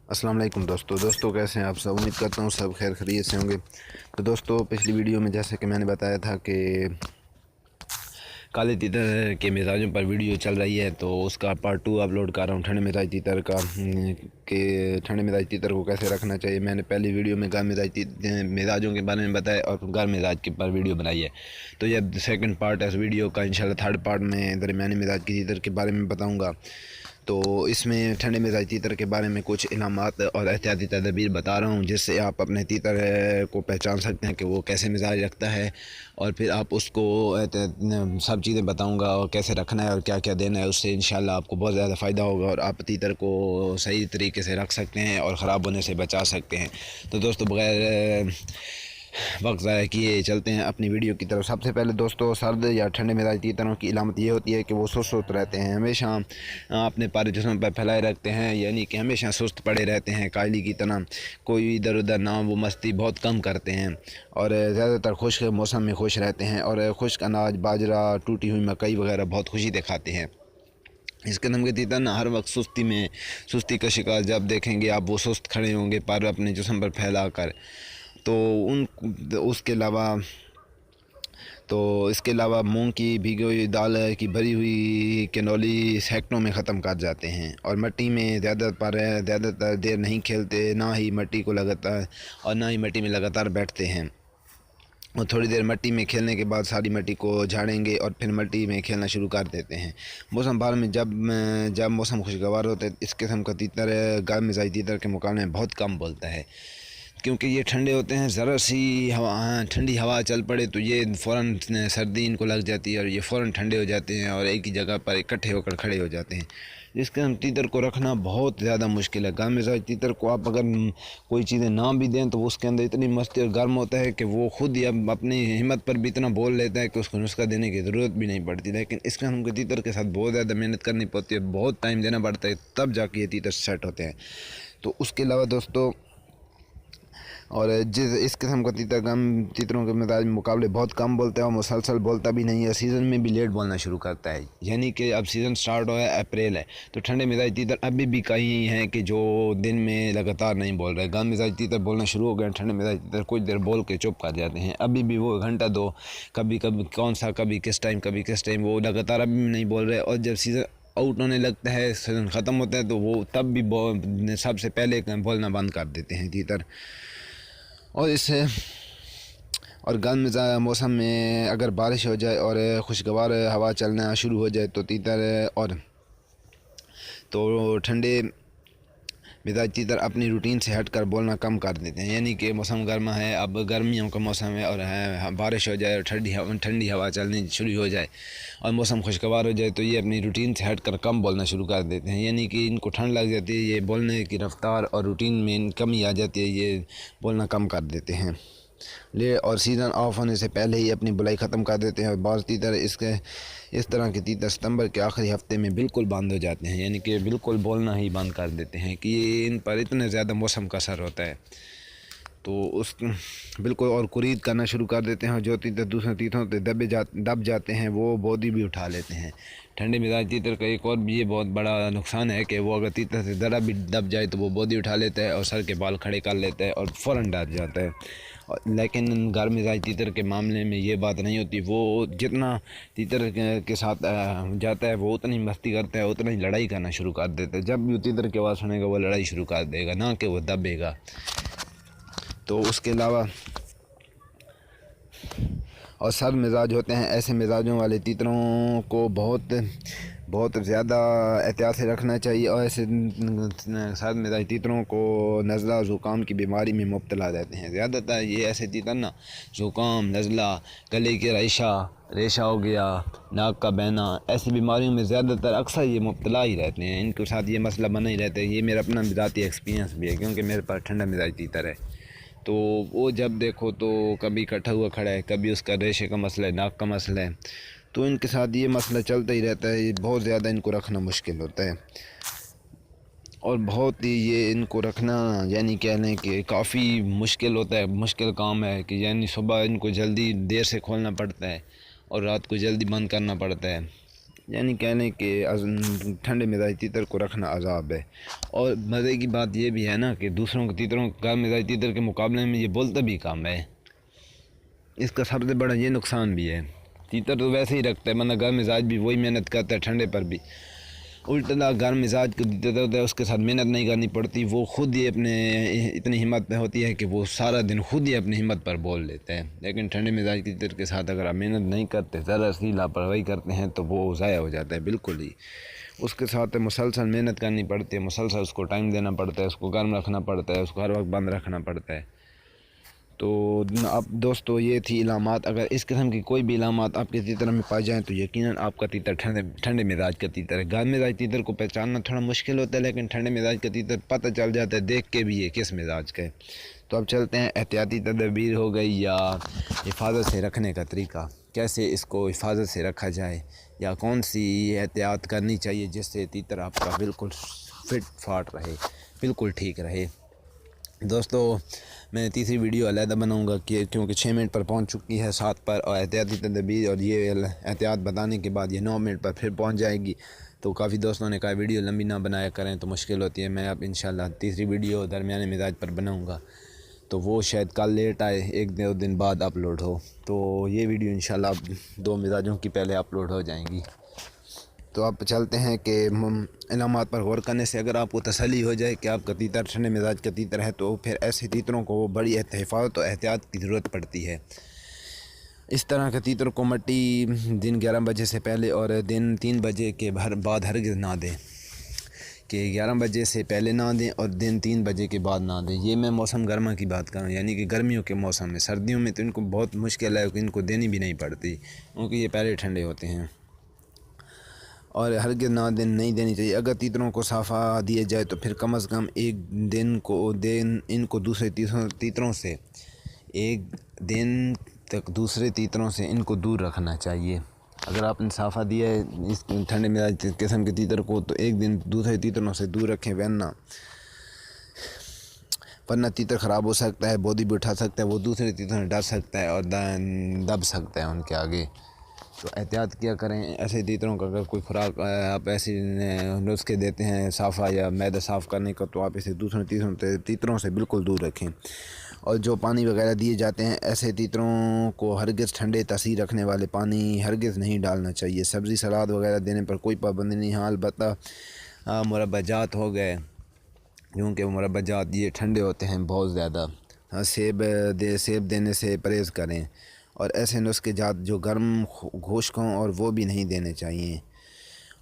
السلام علیکم دوستو کیسے ہیں آپ سب؟ امید کرتا ہوں سب خیر خیریت سے ہوں گے۔ تو دوستو پچھلی ویڈیو میں جیسے کہ میں نے بتایا تھا کہ کالے تیتر کے مزاجوں پر ویڈیو چل رہی ہے، تو اس کا پارٹ 2 اپلوڈ کر رہا ہوں ٹھنڈے مزاج تیتر کا، کہ ٹھنڈے مزاج تیتر کو کیسے رکھنا چاہیے۔ میں نے پہلی ویڈیو میں گرم مزاجوں کے بارے میں بتایا اور گرم مزاج کے پر ویڈیو بنائی ہے، تو یہ سیکنڈ پارٹ ہے اس ویڈیو کا۔ انشاءاللہ تھرڈ پارٹ میں درمیانی مزاج کی تیتر کے بارے میں بتاؤں گا۔ تو اس میں ٹھنڈے مزاج تیتر کے بارے میں کچھ علامات اور احتیاطی تدابیر بتا رہا ہوں، جس سے آپ اپنے تیتر کو پہچان سکتے ہیں کہ وہ کیسے مزاج رکھتا ہے، اور پھر آپ اس کو سب چیزیں بتاؤں گا اور کیسے رکھنا ہے اور کیا کیا دینا ہے۔ اس سے انشاءاللہ آپ کو بہت زیادہ فائدہ ہوگا اور آپ تیتر کو صحیح طریقے سے رکھ سکتے ہیں اور خراب ہونے سے بچا سکتے ہیں۔ تو دوستو بغیر وقت ضائع کیے چلتے ہیں اپنی ویڈیو کی طرف۔ سب سے پہلے دوستو سرد یا ٹھنڈے مزاج تیتروں کی علامت یہ ہوتی ہے کہ وہ سست رہتے ہیں، ہمیشہ اپنے پارے جسم پر پھیلائے رکھتے ہیں، یعنی کہ ہمیشہ سست پڑے رہتے ہیں قائلی کی طرح، کوئی ادھر ادھر نہ وہ مستی بہت کم کرتے ہیں، اور زیادہ تر خشک موسم میں خوش رہتے ہیں، اور خشک اناج باجرہ ٹوٹی ہوئی مکئی وغیرہ بہت خوشی دکھاتے ہیں۔ اس قسم کے تیتر نہ ہر وقت سستی کا شکار جب دیکھیں گے آپ وہ سست کھڑے ہوں گے پر اپنے جسم پر پھیلا کر، تو اس کے علاوہ مونگ کی بھیگی ہوئی دال کی بھری ہوئی کنولی سیکنڈوں میں ختم کر جاتے ہیں، اور مٹی میں زیادہ تر دیر نہیں کھیلتے، نہ ہی مٹی میں لگاتار بیٹھتے ہیں، اور تھوڑی دیر مٹی میں کھیلنے کے بعد ساری مٹی کو جھاڑیں گے اور پھر مٹی میں کھیلنا شروع کر دیتے ہیں۔ موسم بہار میں جب موسم خوشگوار ہوتا ہے، اس قسم کا تیتر گرم مزاج تیتر کے مقابلے میں بہت کم بولتا ہے، کیونکہ یہ ٹھنڈے ہوتے ہیں۔ ذرا سی ٹھنڈی ہوا چل پڑے تو یہ فوراً سردی ان کو لگ جاتی ہے اور یہ فوراً ٹھنڈے ہو جاتے ہیں اور ایک ہی جگہ پر اکٹھے ہو کر کھڑے ہو جاتے ہیں۔ اس کے تیتر کو رکھنا بہت زیادہ مشکل ہے۔ گرم مزاج تیتر کو آپ اگر کوئی چیزیں نہ بھی دیں تو اس کے اندر اتنی مستی اور گرم ہوتا ہے کہ وہ خود ہی اپنی ہمت پر بھی اتنا بول لیتا ہے کہ اس کو نسخہ دینے کی ضرورت بھی نہیں پڑتی، لیکن اس قسم کے تیتر کے ساتھ بہت زیادہ محنت کرنی پڑتی ہے، بہت ٹائم دینا پڑتا ہے، تب جا کے یہ تیتر سیٹ ہوتے ہیں۔ تو اس کے علاوہ دوستو، اور اس قسم کا تیتر گرم تیتروں کے مزاج مقابلے بہت کم بولتا ہے اور مسلسل بولتا بھی نہیں ہے، سیزن میں بھی لیٹ بولنا شروع کرتا ہے، یعنی کہ اب سیزن سٹارٹ ہوا ہے اپریل ہے، تو ٹھنڈے مزاج تیتر ابھی بھی کئی ہیں کہ جو دن میں لگاتار نہیں بول رہے۔ گرم مزاج تیتر بولنا شروع ہو گئے، ٹھنڈے مزاج تیتر کچھ دیر بول کے چپ کر جاتے ہیں، ابھی بھی وہ گھنٹہ دو کبھی کس ٹائم وہ لگاتار ابھی بھی نہیں بول رہے، اور جب سیزن آؤٹ ہونے لگتا ہے، سیزن ختم ہوتا ہے، تو وہ تب بھی سب سے پہلے بولنا بند کر دیتے ہیں تیتر۔ اور گرم موسم میں اگر بارش ہو جائے اور خوشگوار ہوا چلنا شروع ہو جائے تو ٹھنڈے مزاج تیتر اپنی روٹین سے ہٹ کر بولنا کم کر دیتے ہیں، یعنی کہ موسم گرما ہے، اب گرمیوں کا موسم ہے اور بارش ہو جائے اور ٹھنڈی ہوا چلنی شروع ہو جائے اور موسم خوشگوار ہو جائے، تو یہ اپنی روٹین سے ہٹ کر کم بولنا شروع کر دیتے ہیں، یعنی کہ ان کو ٹھنڈ لگ جاتی ہے، یہ بولنے کی رفتار اور روٹین میں کمی آ جاتی ہے، یہ بولنا کم کر دیتے ہیں اور سیزن آف ہونے سے پہلے ہی اپنی بلائی ختم کر دیتے ہیں۔ اور بعض تیتر اس طرح کے تیتر ستمبر کے آخری ہفتے میں بالکل بند ہو جاتے ہیں، یعنی کہ بالکل بولنا ہی بند کر دیتے ہیں کہ ان پر اتنے زیادہ موسم کا اثر ہوتا ہے، تو بالکل اور قرید کرنا شروع کر دیتے ہیں، جو تیتر دوسرے تیتروں سے دب جاتے ہیں وہ بودی بھی اٹھا لیتے ہیں۔ ٹھنڈے مزاج تیتر کا ایک اور بھی یہ بہت بڑا نقصان ہے کہ وہ اگر تیتر سے ذرا بھی دب جائے تو وہ بودی اٹھا لیتا ہے اور سر کے بال کھڑے کر لیتا ہے اور فوراً ڈر جاتا ہے، لیکن گرم مزاج تیتر کے معاملے میں یہ بات نہیں ہوتی، وہ جتنا تیتر کے ساتھ جاتا ہے وہ اتنی مستی کرتا ہے، اتنا ہی لڑائی کرنا شروع کر دیتا ہے، جب بھی تیتر کی آواز سنے گا وہ لڑائی شروع کر دے گا، نہ کہ وہ دبے گا۔ تو اس کے علاوہ اور سرد مزاج ہوتے ہیں، ایسے مزاجوں والے تیتروں کو بہت زیادہ احتیاط سے رکھنا چاہیے، اور ایسے سرد مزاج تیتروں کو نزلہ زکام کی بیماری میں مبتلا رہتے ہیں۔ زیادہ تر یہ ایسے تیتر نا زکام، نزلہ، گلے کے ریشہ ہو گیا، ناک کا بہنا، ایسی بیماریوں میں زیادہ تر اکثر یہ مبتلا ہی رہتے ہیں، ان کے ساتھ یہ مسئلہ بنا ہی رہتا ہے۔ یہ میرا اپنا ذاتی ایکسپیرینس بھی ہے، کیونکہ میرے پاس ٹھنڈا مزاج تیتر ہے، تو وہ جب دیکھو تو کبھی کٹھا ہوا کھڑا ہے، کبھی اس کا ریشے کا مسئلہ ہے، ناک کا مسئلہ ہے، تو ان کے ساتھ یہ مسئلہ چلتا ہی رہتا ہے، بہت زیادہ ان کو رکھنا مشکل ہوتا ہے، اور بہت ہی یہ ان کو رکھنا یعنی کہہ لیں کہ کافی مشکل ہوتا ہے، مشکل کام ہے، کہ یعنی صبح ان کو جلدی دیر سے کھولنا پڑتا ہے اور رات کو جلدی بند کرنا پڑتا ہے، یعنی کہہ لیں کہ ٹھنڈے مزاج تیتر کو رکھنا عذاب ہے۔ اور مزے کی بات یہ بھی ہے نا کہ دوسروں کے تیتروں گرم مزاج تیتر کے مقابلے میں یہ بولتا بھی کم ہے، اس کا سب سے بڑا یہ نقصان بھی ہے۔ تیتر تو ویسے ہی رکھتا ہے، ورنہ گرم مزاج بھی وہی محنت کرتا ہے ٹھنڈے پر بھی۔ الٹا گرم مزاج کو تیتر ہوتا ہے، اس کے ساتھ محنت نہیں کرنی پڑتی، وہ خود ہی اپنے اتنی ہمت میں ہوتی ہے کہ وہ سارا دن خود ہی اپنی ہمت پر بول لیتے ہیں۔ لیکن ٹھنڈے مزاج کے تیتر کے ساتھ اگر آپ محنت نہیں کرتے، ذرا سی لاپرواہی کرتے ہیں تو وہ ضائع ہو جاتا ہے بالکل ہی۔ اس کے ساتھ مسلسل محنت کرنی پڑتی ہے، مسلسل اس کو ٹائم دینا پڑتا ہے، اس کو گرم رکھنا پڑتا ہے، اس کو ہر وقت بند رکھنا پڑتا ہے۔ تو اب دوستو یہ تھی علامات۔ اگر اس قسم کی کوئی بھی علامات آپ کے تیتر میں پائی جائیں تو یقیناً آپ کا تیتر ٹھنڈے مزاج کا تیتر ہے۔ گرم مزاج تیتر کو پہچاننا تھوڑا مشکل ہوتا ہے، لیکن ٹھنڈے مزاج کا تیتر پتہ چل جاتا ہے دیکھ کے بھی یہ کس مزاج کا ہے۔ تو اب چلتے ہیں احتیاطی تدابیر ہو گئی یا حفاظت سے رکھنے کا طریقہ، کیسے اس کو حفاظت سے رکھا جائے یا کون سی احتیاط کرنی چاہیے جس سے تیتر آپ کا بالکل فٹ فاٹ رہے، بالکل ٹھیک رہے۔ دوستو میں تیسری ویڈیو علیحدہ بناؤں گا کیونکہ 6 منٹ پر پہنچ چکی ہے 7 پر، اور احتیاطی تدابیر اور یہ احتیاط بتانے کے بعد یہ 9 منٹ پر پھر پہنچ جائے گی۔ تو کافی دوستوں نے کہا ویڈیو لمبی نہ بنایا کریں تو مشکل ہوتی ہے۔ میں اب انشاءاللہ تیسری ویڈیو درمیانے مزاج پر بناؤں گا، تو وہ شاید کل لیٹ آئے، 1-2 دن بعد اپلوڈ ہو، تو یہ ویڈیو انشاءاللہ 2 مزاجوں کی پہلے اپلوڈ ہو جائیں گی۔ تو آپ چلتے ہیں کہ علامات پر غور کرنے سے اگر آپ کو تسلی ہو جائے کہ آپ کا تیتر ٹھنڈے مزاج کا تیتر ہے، تو پھر ایسے تیتروں کو بڑی حفاظت و احتیاط کی ضرورت پڑتی ہے۔ اس طرح کے تیتر کو مٹی دن 11 بجے سے پہلے اور دن 3 بجے کے بعد ہرگز نہ دیں، کہ 11 بجے سے پہلے نہ دیں اور دن 3 بجے کے بعد نہ دیں۔ یہ میں موسم گرما کی بات کروں، یعنی کہ گرمیوں کے موسم میں۔ سردیوں میں تو ان کو بہت مشکل ہے کہ ان کو دینی بھی نہیں پڑتی، کیونکہ یہ پہلے ٹھنڈے ہوتے ہیں، اور ہرگز نہیں دینی چاہیے۔ اگر تیتروں کو صافہ دیے جائے تو پھر کم از کم ایک دن ان کو دوسرے تیتروں سے ایک دن تک دوسرے تیتروں سے ان کو دور رکھنا چاہیے۔ اگر آپ نے صافہ دیا ہے اس ٹھنڈے مزاج قسم کے تیتر کو تو ایک دن دوسرے تیتروں سے دور رکھیں، ورنہ تیتر خراب ہو سکتا ہے، بودی بھی اٹھا سکتا ہے، وہ دوسرے تیتروں سے ڈر سکتا ہے اور دب سکتا ہے ان کے آگے۔ تو احتیاط کیا کریں ایسے تیتروں کا۔ اگر کوئی خوراک آپ ایسے نسخے دیتے ہیں صافہ یا معدہ صاف کرنے کا، تو آپ اسے دوسرے تیتروں سے بالکل دور رکھیں۔ اور جو پانی وغیرہ دیے جاتے ہیں ایسے تیتروں کو ہرگز ٹھنڈے تاثیر رکھنے والے پانی ہرگز نہیں ڈالنا چاہیے۔ سبزی سلاد وغیرہ دینے پر کوئی پابندی نہیں، ہاں البتہ مربع جات ہو گئے، کیونکہ مربع جات یہ ٹھنڈے ہوتے ہیں بہت زیادہ۔ سیب دینے سے پرہیز کریں، اور ایسے نسخے جات جو گرم خشک ہوں اور وہ بھی نہیں دینے چاہیے،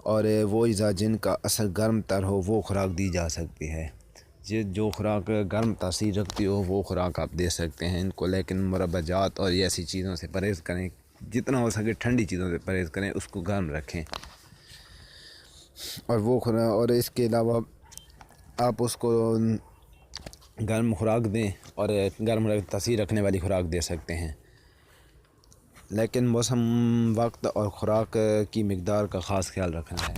اور وہ اجزاء جن کا اثر گرم تر ہو وہ خوراک دی جا سکتی ہے۔ جو خوراک گرم تاثیر رکھتی ہو وہ خوراک آپ دے سکتے ہیں ان کو، لیکن مربع جات اور ایسی چیزوں سے پرہیز کریں، جتنا ہو سکے ٹھنڈی چیزوں سے پرہیز کریں، اس کو گرم رکھیں۔ اور اس کے علاوہ آپ اس کو گرم خوراک دیں اور گرم تاثیر رکھنے والی خوراک دے سکتے ہیں، لیکن موسم، وقت اور خوراک کی مقدار کا خاص خیال رکھنا ہے۔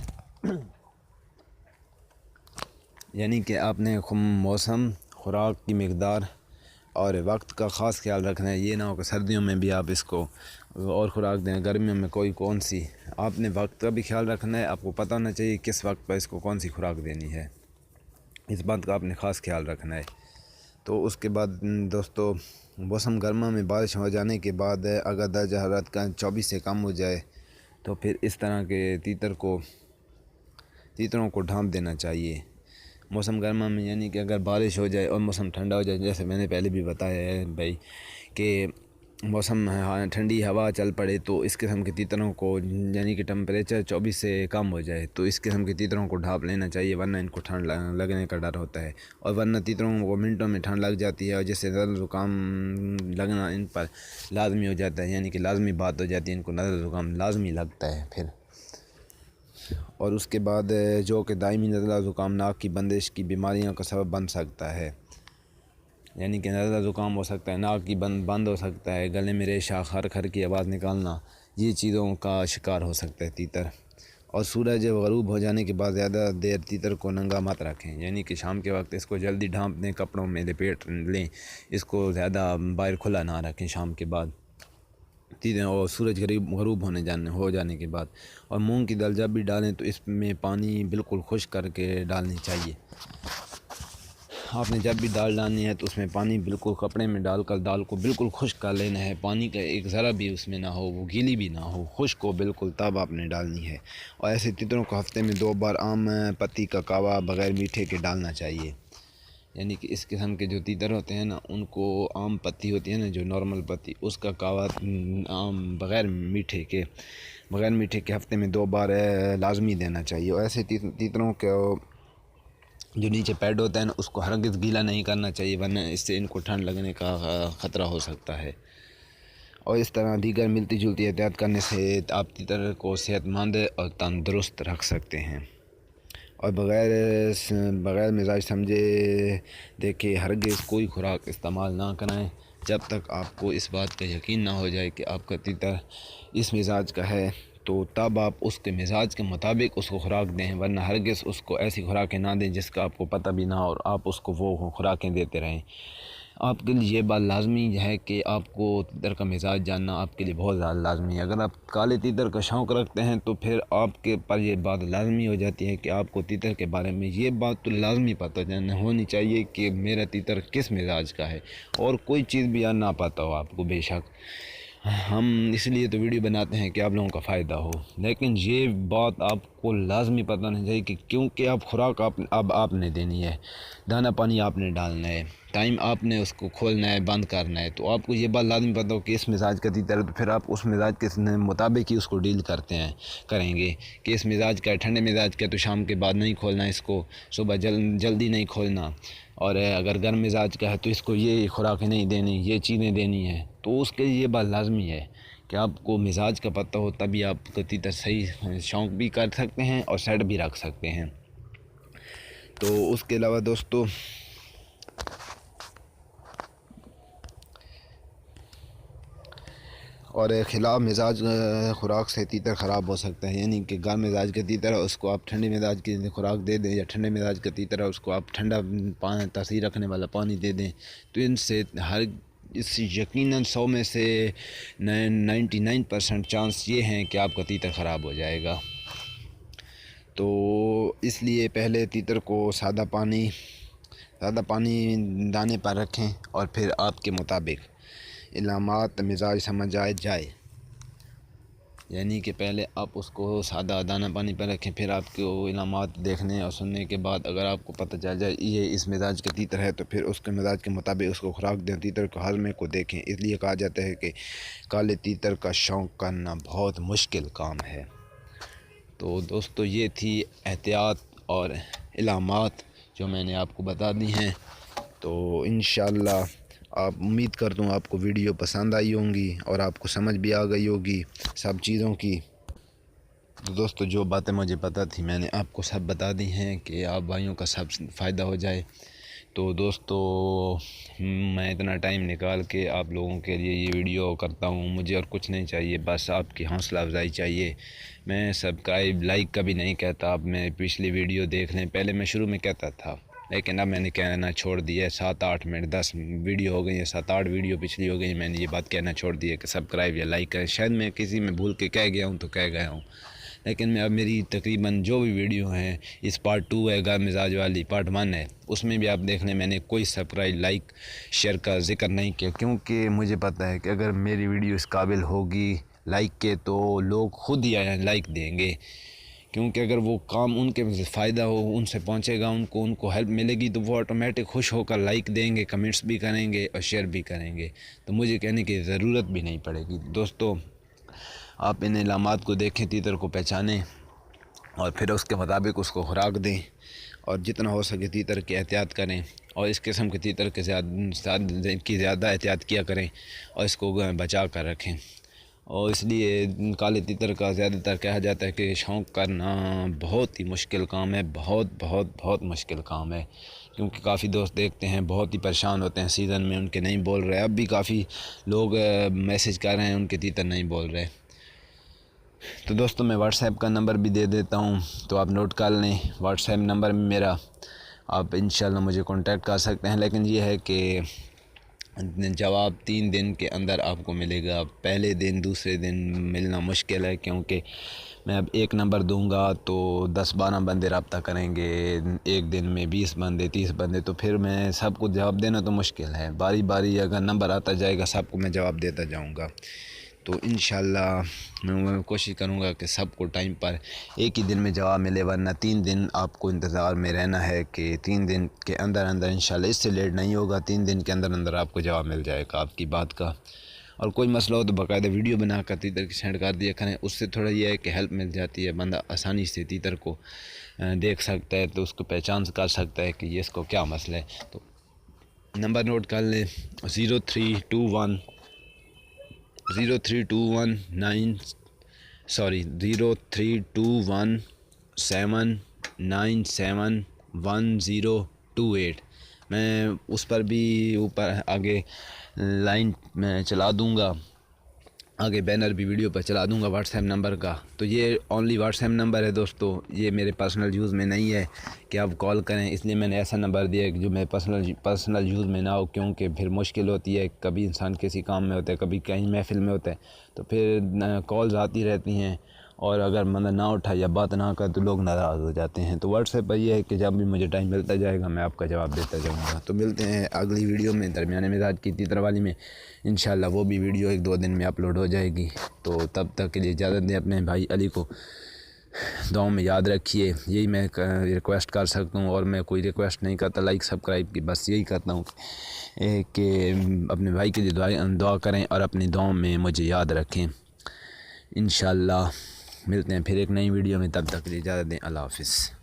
یعنی کہ آپ نے موسم، خوراک کی مقدار اور وقت کا خاص خیال رکھنا ہے۔ یہ نہ ہو کہ سردیوں میں بھی آپ اس کو اور خوراک دیں، گرمیوں میں کون سی۔ آپ نے وقت کا بھی خیال رکھنا ہے، آپ کو پتہ ہونا چاہیے کس وقت پر اس کو کون سی خوراک دینی ہے، اس بات کا آپ نے خاص خیال رکھنا ہے۔ تو اس کے بعد دوستو موسم گرما میں بارش ہو جانے کے بعد اگر درجہ حرارت کا 24 سے کم ہو جائے تو پھر اس طرح کے تیتروں کو ڈھانپ دینا چاہیے۔ موسم گرما میں یعنی کہ اگر بارش ہو جائے اور موسم ٹھنڈا ہو جائے، جیسے میں نے پہلے بھی بتایا ہے بھائی کہ موسم ٹھنڈی ہوا چل پڑے، تو اس قسم کے تیتروں کو یعنی کہ ٹمپریچر 24 سے کم ہو جائے تو اس قسم کے تیتروں کو ڈھانپ لینا چاہیے، ورنہ ان کو ٹھنڈ لگنے کا ڈر ہوتا ہے، اور ورنہ تیتروں کو منٹوں میں ٹھنڈ لگ جاتی ہے، اور جس سے نزلہ زکام لگنا ان پر لازمی ہو جاتا ہے، یعنی کہ لازمی بات ہو جاتی ہے، ان کو نزلہ زکام لازمی لگتا ہے پھر۔ اور اس کے بعد جو کہ دائمی نزلہ زکام ناک کی بندش کی بیماریوں کا سبب بن سکتا ہے، یعنی کہ نزلہ زکام ہو سکتا ہے، ناک کی بند ہو سکتا ہے، گلے میں ریشہ، خر کی آواز نکالنا، یہ چیزوں کا شکار ہو سکتا ہے تیتر۔ اور سورج غروب ہو جانے کے بعد زیادہ دیر تیتر کو ننگا مت رکھیں، یعنی کہ شام کے وقت اس کو جلدی ڈھانپ دیں، کپڑوں میں لپیٹ لیں، اس کو زیادہ باہر کھلا نہ رکھیں شام کے بعد۔ اور سورج غروب ہو جانے کے بعد. اور مونگ کی دال جب بھی ڈالیں تو اس میں پانی بالکل خشک کر کے ڈالنی چاہیے. آپ نے جب بھی دال ڈالنی ہے تو اس میں پانی بالکل کپڑے میں ڈال کر دال کو بالکل خشک کر لینا ہے. پانی کا ایک ذرا بھی اس میں نہ ہو, وہ گیلی بھی نہ ہو, خشک ہو بالکل, تب آپ نے ڈالنی ہے. اور ایسے تیتروں کو ہفتے میں 2 بار عام پتی کا کہوہ بغیر میٹھے کے ڈالنا چاہیے. یعنی کہ اس قسم کے جو تیتر ہوتے ہیں نا, ان کو عام پتی ہوتی ہے نا, جو نارمل پتی, اس کا کہوہ عام بغیر میٹھے کے ہفتے میں 2 بار لازمی دینا چاہیے. اور ایسے تیتروں کو جو نیچے پیڈ ہوتا ہے نا, اس کو ہرگز گیلا نہیں کرنا چاہیے, ورنہ اس سے ان کو ٹھنڈ لگنے کا خطرہ ہو سکتا ہے. اور اس طرح دیگر ملتی جلتی احتیاط کرنے سے آپ تیتر کو صحت مند اور تندرست رکھ سکتے ہیں. اور بغیر مزاج سمجھے دیکھے ہرگز کوئی خوراک استعمال نہ کریں جب تک آپ کو اس بات کا یقین نہ ہو جائے کہ آپ کا تیتر اس مزاج کا ہے. تو تب آپ اس کے مزاج کے مطابق اس کو خوراک دیں, ورنہ ہرگز اس کو ایسی خوراکیں نہ دیں جس کا آپ کو پتہ بھی نہ ہو اور آپ اس کو وہ خوراکیں دیتے رہیں. آپ کے لیے یہ بات لازمی ہے کہ آپ کو تیتر کا مزاج جاننا آپ کے لیے بہت زیادہ لازمی ہے. اگر آپ کالے تیتر کا شوق رکھتے ہیں تو پھر آپ کے پر یہ بات لازمی ہو جاتی ہے کہ آپ کو تیتر کے بارے میں یہ بات تو لازمی پتہ ہونی چاہیے کہ میرا تیتر کس مزاج کا ہے. اور کوئی چیز بھی نہ پتہ ہو آپ کو, بے شک ہم اس لیے تو ویڈیو بناتے ہیں کہ آپ لوگوں کا فائدہ ہو, لیکن یہ بات آپ کو لازمی پتہ نہیں چاہیے کہ کیونکہ آپ خوراک آپ نے دینی ہے, دانہ پانی آپ نے ڈالنا ہے, ٹائم آپ نے اس کو کھولنا ہے, بند کرنا ہے. تو آپ کو یہ بات لازمی پتہ ہو کہ اس مزاج کا تیتر ہے, تو پھر آپ اس مزاج کے مطابق ہی اس کو ڈیل کریں گے کہ اس مزاج کا ہے, ٹھنڈے مزاج کا ہے تو شام کے بعد نہیں کھولنا اس کو, صبح جلدی نہیں کھولنا. اور اگر گرم مزاج کا ہے تو اس کو یہ خوراکیں نہیں دینی, یہ چیزیں دینی ہیں. تو اس کے لیے یہ بات لازمی ہے کہ آپ کو مزاج کا پتہ ہو, تبھی آپ کا تیتر صحیح شوق بھی کر سکتے ہیں اور سیٹ بھی رکھ سکتے ہیں. تو اس کے علاوہ دوستو اور خلاف مزاج خوراک سے تیتر خراب ہو سکتا ہے. یعنی کہ گرم مزاج کا تیتر ہے اس کو آپ ٹھنڈے مزاج کی خوراک دے دیں, یا ٹھنڈے مزاج کا تیتر ہے اس کو آپ ٹھنڈا تاثیر رکھنے والا پانی دے دیں, تو ان سے یقیناً 100 میں سے 99% چانس یہ ہیں کہ آپ کا تیتر خراب ہو جائے گا. تو اس لیے پہلے تیتر کو سادہ پانی دانے پر رکھیں, اور پھر آپ کے مطابق علامات مزاج سمجھ جائے. یعنی کہ پہلے آپ اس کو سادہ دانہ پانی پر رکھیں, پھر آپ کو علامات دیکھنے اور سننے کے بعد اگر آپ کو پتہ چل جائے یہ اس مزاج کا تیتر ہے, تو پھر اس کے مزاج کے مطابق اس کو خوراک دیں. تیتر کو ہضمے کو دیکھیں. اس لیے کہا جاتا ہے کہ کالے تیتر کا شوق کرنا بہت مشکل کام ہے. تو دوستو یہ تھی احتیاط اور علامات جو میں نے آپ کو بتا دی ہیں. تو انشاءاللہ آپ امید کرتا ہوں آپ کو ویڈیو پسند آئی ہوں گی اور آپ کو سمجھ بھی آ گئی ہوگی سب چیزوں کی. تو دوستو جو باتیں مجھے پتہ تھی میں نے آپ کو سب بتا دی ہیں کہ آپ بھائیوں کا سب فائدہ ہو جائے. تو دوستو میں اتنا ٹائم نکال کے آپ لوگوں کے لیے یہ ویڈیو کرتا ہوں, مجھے اور کچھ نہیں چاہیے, بس آپ کی حوصلہ افزائی چاہیے. میں سبسکرائب لائک کبھی نہیں کہتا. آپ میں پچھلی ویڈیو دیکھ لیں, پہلے میں شروع میں کہتا تھا لیکن اب میں نے کہنا چھوڑ دیا ہے. 7-8 منٹ 10 ویڈیو ہو گئی ہیں, 7-8 ویڈیو پچھلی ہو گئی ہیں, میں نے یہ بات کہنا چھوڑ دی ہے کہ سبسکرائب یا لائک کریں. شاید میں کسی میں بھول کے کہہ گیا ہوں تو کہہ گیا ہوں, لیکن میں اب میری تقریباً جو بھی ویڈیو ہیں, اس پارٹ 2 ہے گرم مزاج والی, پارٹ 1 ہے, اس میں بھی آپ دیکھ لیں میں نے کوئی سبسکرائب لائک شیئر کا ذکر نہیں کیا, کیونکہ مجھے پتہ ہے کہ اگر میری ویڈیو اس قابل ہوگی لائک کے تو لوگ خود ہی لائک دیں گے. کیونکہ اگر وہ کام ان کے فائدہ ہو, ان سے پہنچے گا, ان کو ہیلپ ملے گی, تو وہ آٹومیٹک خوش ہو کر لائک دیں گے, کمنٹس بھی کریں گے اور شیئر بھی کریں گے. تو مجھے کہنے کی ضرورت بھی نہیں پڑے گی. دوستو آپ ان علامات کو دیکھیں, تیتر کو پہچانیں اور پھر اس کے مطابق اس کو خوراک دیں, اور جتنا ہو سکے تیتر کی احتیاط کریں, اور اس قسم کے تیتر کے زیادہ احتیاط کیا کریں اور اس کو بچا کر رکھیں. اور اس لیے کالے تیتر کا زیادہ تر کہا جاتا ہے کہ شوق کرنا بہت ہی مشکل کام ہے, بہت مشکل کام ہے. کیونکہ کافی دوست دیکھتے ہیں بہت ہی پریشان ہوتے ہیں سیزن میں, ان کے نہیں بول رہے. اب بھی کافی لوگ میسج کر رہے ہیں ان کے تیتر نہیں بول رہے. تو دوستو میں واٹس ایپ کا نمبر بھی دے دیتا ہوں, تو آپ نوٹ کر لیں. واٹس ایپ نمبر میرا, آپ انشاءاللہ مجھے کانٹیکٹ کر سکتے ہیں. لیکن یہ ہے کہ جواب 3 دن کے اندر آپ کو ملے گا. پہلے دن دوسرے دن ملنا مشکل ہے، کیونکہ میں اب ایک نمبر دوں گا تو 10-12 بندے رابطہ کریں گے، ایک دن میں 20 بندے 30 بندے، تو پھر میں سب کو جواب دینا تو مشکل ہے. باری باری اگر نمبر آتا جائے گا سب کو میں جواب دیتا جاؤں گا. تو انشاءاللہ میں کوشش کروں گا کہ سب کو ٹائم پر ایک ہی دن میں جواب ملے، ورنہ 3 دن آپ کو انتظار میں رہنا ہے کہ 3 دن کے اندر انشاءاللہ اس سے لیٹ نہیں ہوگا، 3 دن کے اندر آپ کو جواب مل جائے گا آپ کی بات کا. اور کوئی مسئلہ ہو تو باقاعدہ ویڈیو بنا کر تیتر کی سینڈ کر دیا کریں، اس سے تھوڑا یہ ہے کہ ہیلپ مل جاتی ہے، بندہ آسانی سے تیتر کو دیکھ سکتا ہے، تو اس کو پہچان کر سکتا ہے کہ یہ اس کو کیا مسئلہ ہے. تو نمبر نوٹ کر لیں 0321 7971028. میں اس پر بھی اوپر آگے لائن میں چلا دوں گا، آگے بینر بھی ویڈیو پر چلا دوں گا واٹس ایپ نمبر کا. تو یہ اونلی واٹس ایپ نمبر ہے دوستو، یہ میرے پرسنل یوز میں نہیں ہے کہ آپ کال کریں، اس لیے میں نے ایسا نمبر دیا کہ جو میرے پرسنل یوز میں نہ ہو، کیونکہ پھر مشکل ہوتی ہے، کبھی انسان کسی کام میں ہوتا ہے، کبھی کہیں محفل میں ہوتا ہے، تو پھر کالز آتی رہتی ہیں، اور اگر بندہ نہ اٹھا یا بات نہ کر تو لوگ ناراض ہو جاتے ہیں. تو واٹس ایپ پر یہ ہے کہ جب بھی مجھے ٹائم ملتا جائے گا میں آپ کا جواب دیتا جاؤں گا. تو ملتے ہیں اگلی ویڈیو میں درمیانے مزاج کی تیتر والی میں انشاءاللہ، وہ بھی ویڈیو 1-2 دن میں اپلوڈ ہو جائے گی. تو تب تک کے لیے اجازت دیں، اپنے بھائی علی کو دعاؤں میں یاد رکھیے، یہی میں ریکویسٹ کر سکتا ہوں، اور میں کوئی ریکویسٹ نہیں کرتا لائک سبسکرائب کی، بس یہی کرتا ہوں کہ اپنے بھائی کے لیے دعا کریں اور اپنی دعاؤں میں مجھے یاد رکھیں. انشاءاللہ ملتے ہیں پھر ایک نئی ویڈیو میں، تب تک کے لیے اجازت دیں. اللہ حافظ.